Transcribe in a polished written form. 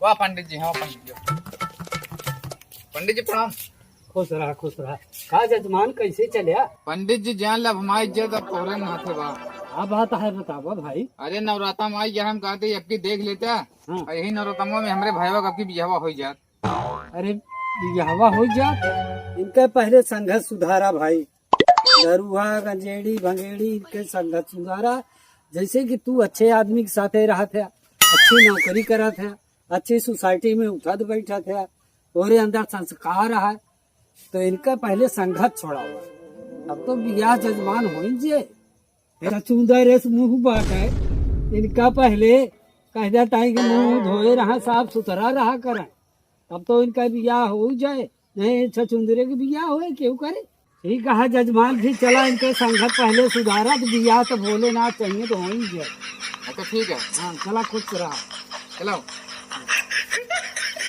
वाह पंडित जी, हाँ पंडित जी। पंडित जी प्रणाम। खुश रहा खुश रहा। का जजमान कैसे चलिया? पंडित जी जान लब हमारी इज्जत अब तोरे में हाथे बा। क्या बात है बतावा भाई। अरे नवराता में आई गया, हम कहते अब की देख लेते हैं। हाँ। और यही नवरातमों में हमरे भाईवा अब की बियाह हो जात। अरे बियाहवा हो जा। इनके पहले संघर्ष सुधारा भाई। दरुआ गंजेड़ी भंगेड़ी इनके संघर्ष सुधारा। जैसे कि तू अच्छे आदमी के साथ रहा था, अच्छी नौकरी करा था, अच्छी सोसाइटी में उठत बैठा था, तोरे अंदर संस्कार है, तो इनका पहले संघर्ष छोड़ा हुआ। अब तो बियाह जजमान हो जे चुंदर मुंह बाट है। इनका पहले कहता टाइम के मुंह धोए रहा, साफ सुथरा रहा करे। अब तो इनका बियाह हो जाए, नहीं छचुंदरे के बियाह होए क्यों करे। ठीक कहा जजमान भी चला, इनके संघर्ष पहले सुधारा तो बियाह तो भोलेनाथ चाहिए तो हो ही जाए। अच्छा ठीक है, हाँ चला खुश रहा। चलो।